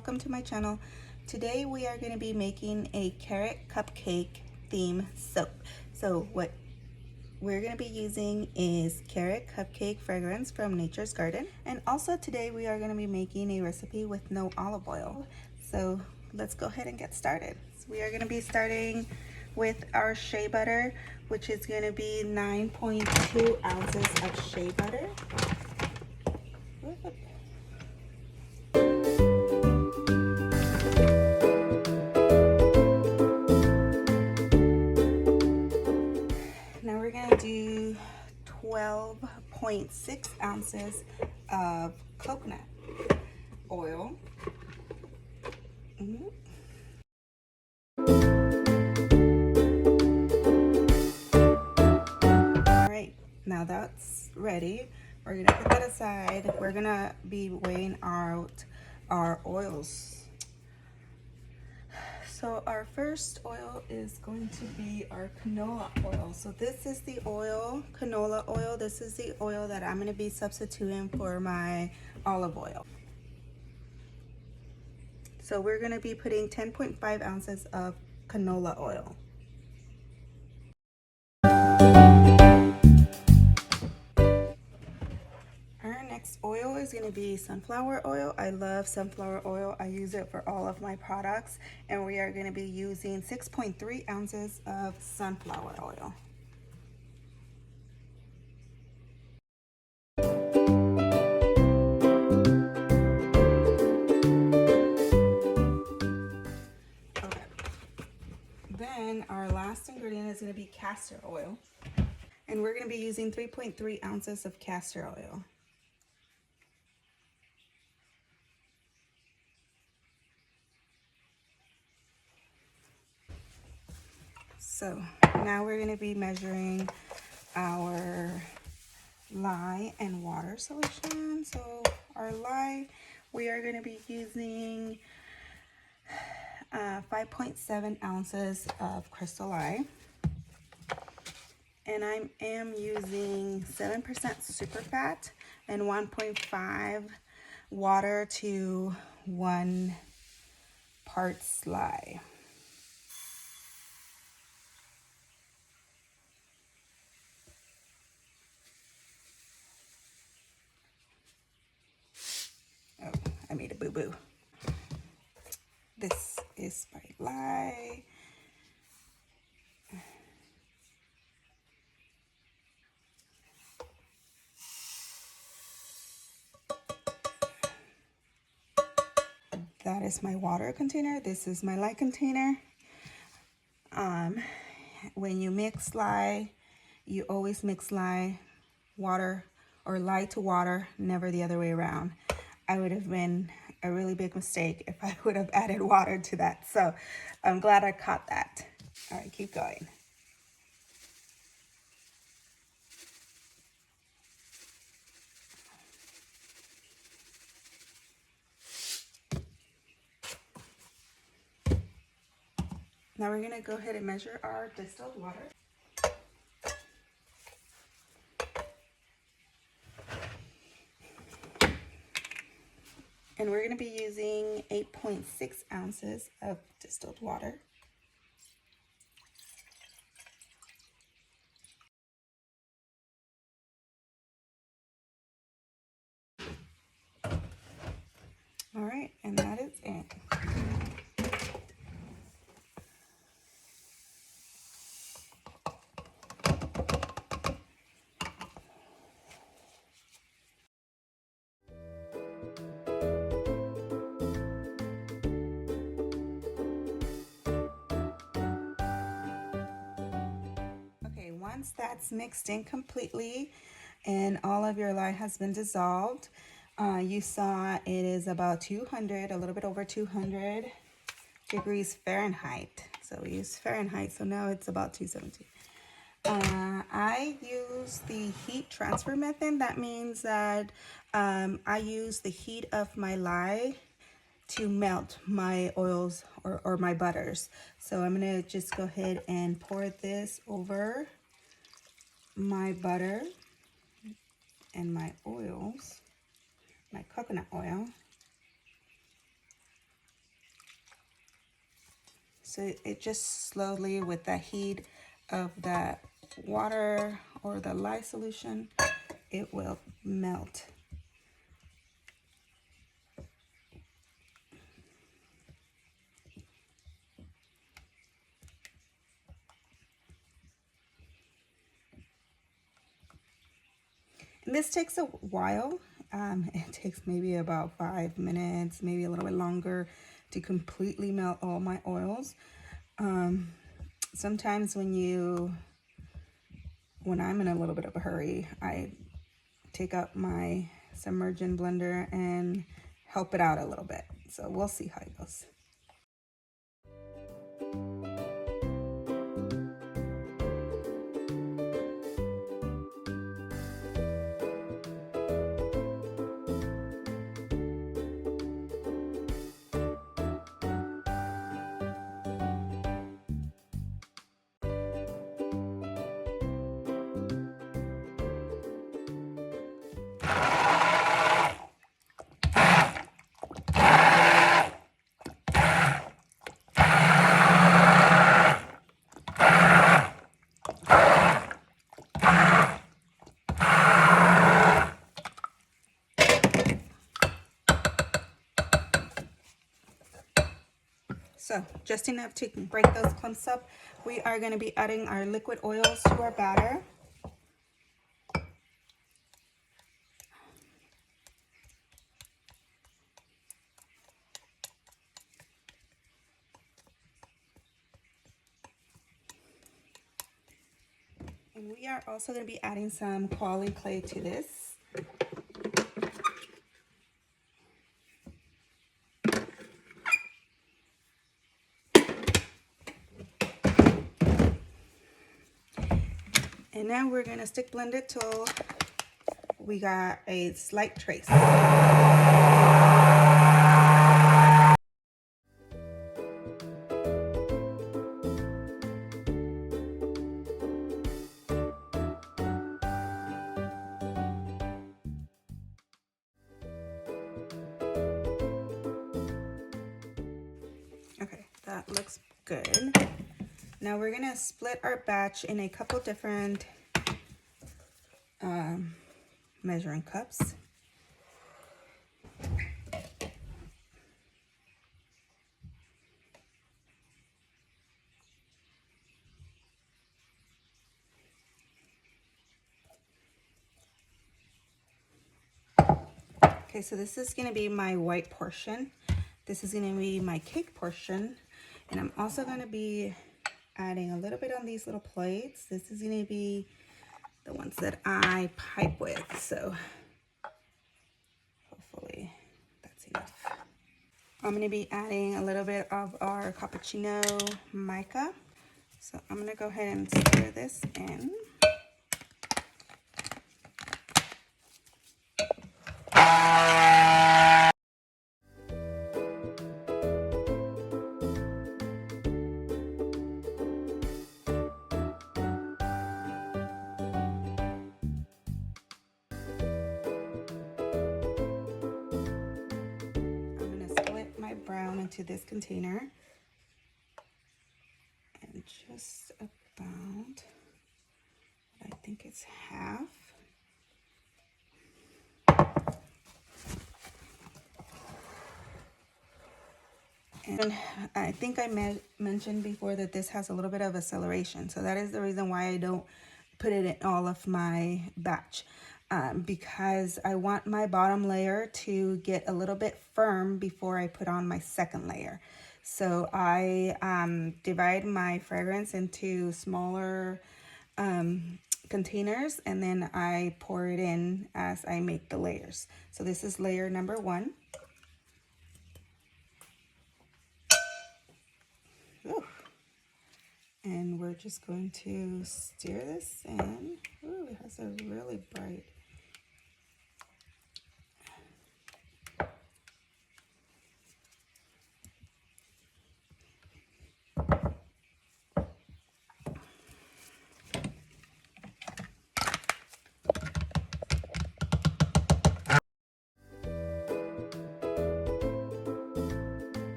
welcome to my channel. Today we are going to be making a carrot cupcake theme soap. So what we're going to be using is carrot cupcake fragrance from Nature's Garden, and also today we are going to be making a recipe with no olive oil. So let's go ahead and get started. So we are going to be starting with our shea butter, which is going to be 9.2 ounces of shea butter. Now we're going to do 12.6 ounces of coconut oil. Alright, now that's ready. We're going to put that aside. We're going to be weighing out our oils. So our first oil is going to be our canola oil. So this is the oil, canola oil. This is the oil that I'm going to be substituting for my olive oil. So we're going to be putting 10.5 ounces of canola oil. Our next oil is going to be sunflower oil. I love sunflower oil. I use it for all of my products, and we are going to be using 6.3 ounces of sunflower oil. Okay. Then our last ingredient is going to be castor oil, and we're going to be using 3.3 ounces of castor oil. So now we're going to be measuring our lye and water solution. So our lye, we are going to be using 5.7 ounces of crystal lye. And I am using 7% superfat and 1.5 water to 1 parts lye. Oh, I made a boo-boo. This is my lye. That is my water container. This is my lye container. When you mix lye, you always mix lye, water, or lye to water, never the other way around. I would have been a really big mistake if I would have added water to that. So I'm glad I caught that. All right, keep going. Now we're gonna go ahead and measure our distilled water. And we're gonna be using 8.6 ounces of distilled water. All right, and that is it. Okay, once that's mixed in completely and all of your lye has been dissolved, you saw it is about 200, a little bit over 200 degrees Fahrenheit. So we use Fahrenheit, so now it's about 270. I use the heat transfer method. That means that I use the heat of my lye to melt my oils or my butters. So I'm gonna just go ahead and pour this over my butter and my oils, my coconut oil. So it just slowly, with the heat of that water or the lye solution, it will melt. And this takes a while. It takes maybe about 5 minutes, maybe a little bit longer, to completely melt all my oils. Sometimes when I'm in a little bit of a hurry, I take out my submergent blender and help it out a little bit. So we'll see how it goes. So just enough to break those clumps up. We are going to be adding our liquid oils to our batter. And we are also going to be adding some quality clay to this. And now we're going to stick blend it till we got a slight trace. Okay, that looks good. Now we're gonna split our batch in a couple different measuring cups. Okay, so this is gonna be my white portion. This is gonna be my cake portion. And I'm also gonna be adding a little bit on these little plates. This is gonna be the ones that I pipe with. So hopefully that's enough. I'm gonna be adding a little bit of our cappuccino mica. So I'm gonna go ahead and stir this in. Brown into this container, and just about, I think it's half. And I think I mentioned before that this has a little bit of acceleration, so that is the reason why I don't put it in all of my batch. Because I want my bottom layer to get a little bit firm before I put on my second layer. So I divide my fragrance into smaller containers, and then I pour it in as I make the layers. So this is layer number 1. Ooh. And we're just going to stir this in. Ooh, it has a really bright.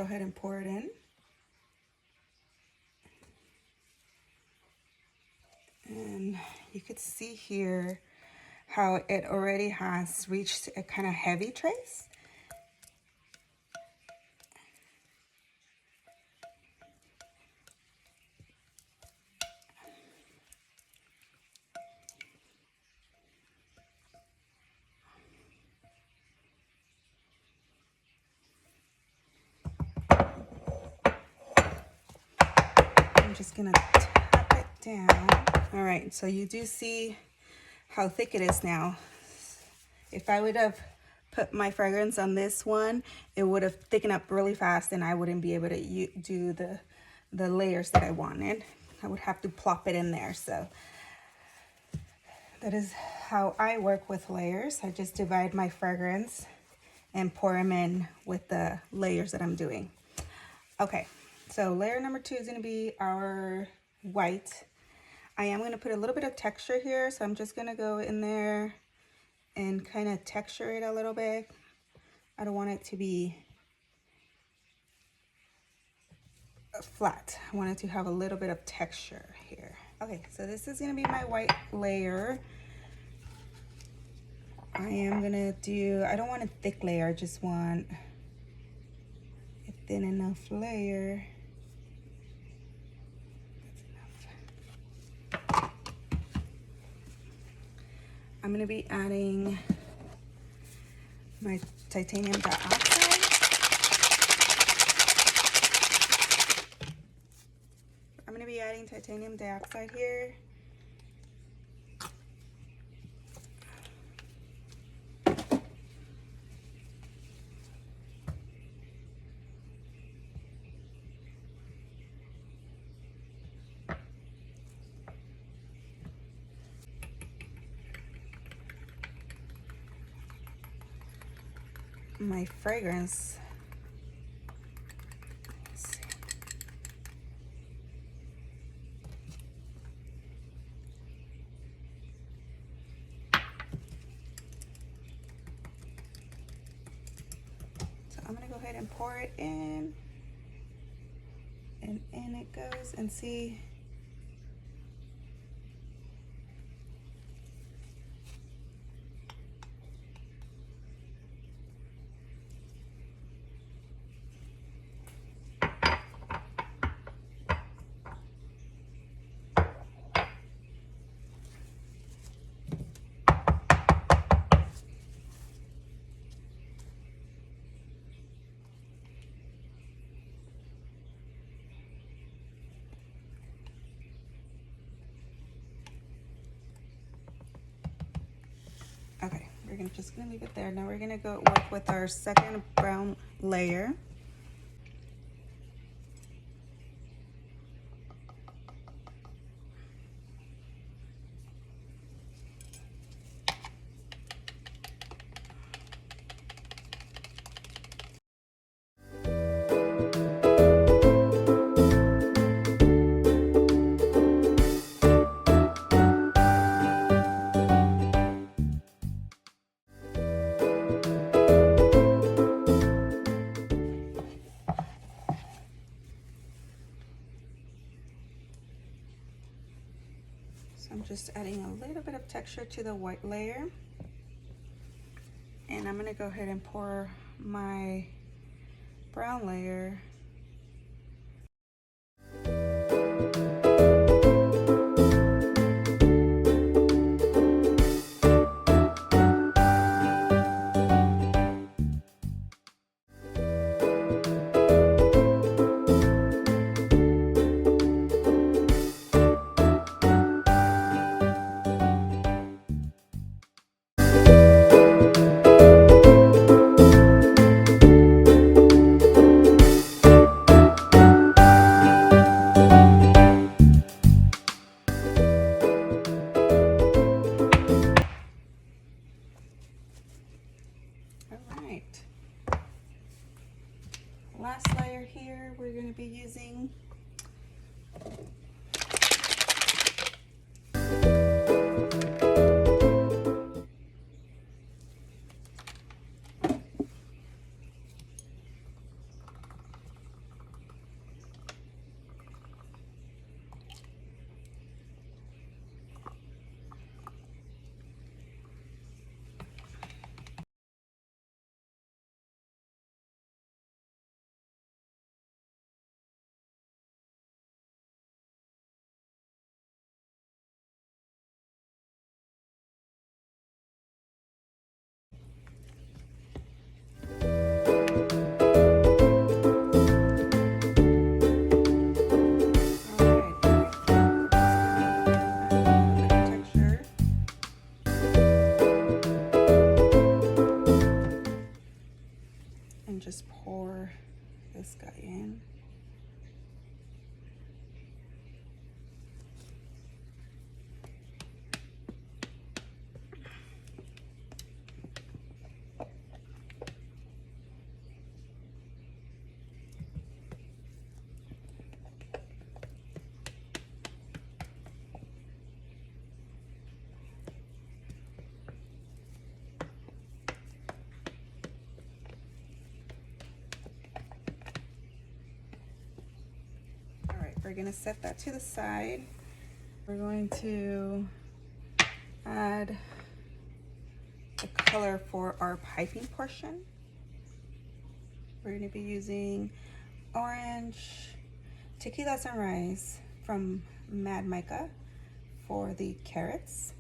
ahead and pour it in. And you could see here how it already has reached a kind of heavy trace. I'm just gonna tap it down. All right, so you do see how thick it is now. If I would have put my fragrance on this one, it would have thickened up really fast and I wouldn't be able to do the layers that I wanted. I would have to plop it in there. So that is how I work with layers. I just divide my fragrance and pour them in with the layers that I'm doing. Okay, so layer number 2 is going to be our white. I am going to put a little bit of texture here, so I'm just going to go in there and kind of texture it a little bit. I don't want it to be flat. I want it to have a little bit of texture here. Okay, so this is going to be my white layer. I am going to do, I don't want a thick layer, I just want a thin enough layer. That's enough. I'm going to be adding my titanium dioxide. I'm going to be adding titanium dioxide here. My fragrance. Let's see. So I'm gonna go ahead and pour it in, and in it goes, and see. Okay, we're just gonna leave it there. Now we're gonna go work with our second brown layer. So I'm just adding a little bit of texture to the white layer. And I'm gonna go ahead and pour my brown layer. Last layer here, we're going to be using We're gonna set that to the side. We're going to add the color for our piping portion. We're gonna be using orange tequila sunrise from Mad Mica for the carrots.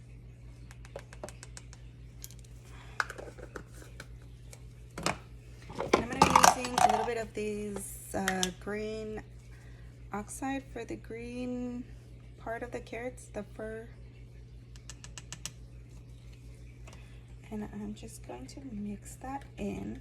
And I'm gonna be using a little bit of these green oxide for the green part of the carrots, the fur. And I'm just going to mix that in.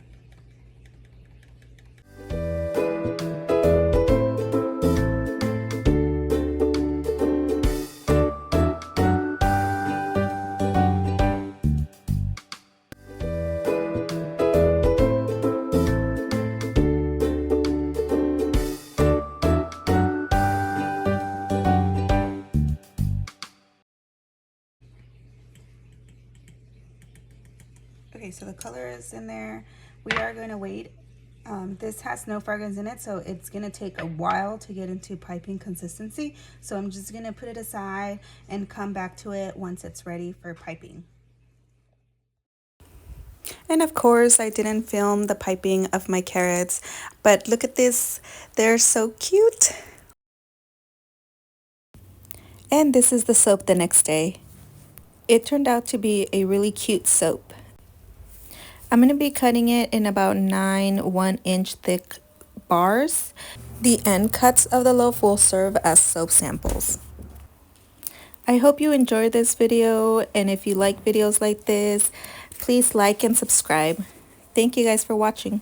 Okay, so the color is in there. We are going to wait. This has no fragrance in it, so it's going to take a while to get into piping consistency. So I'm just going to put it aside and come back to it once it's ready for piping. And of course, I didn't film the piping of my carrots, but look at this. They're so cute. And this is the soap the next day. It turned out to be a really cute soap. I'm going to be cutting it in about 9 1-inch thick bars. The end cuts of the loaf will serve as soap samples. I hope you enjoyed this video, and if you like videos like this, please like and subscribe. Thank you guys for watching.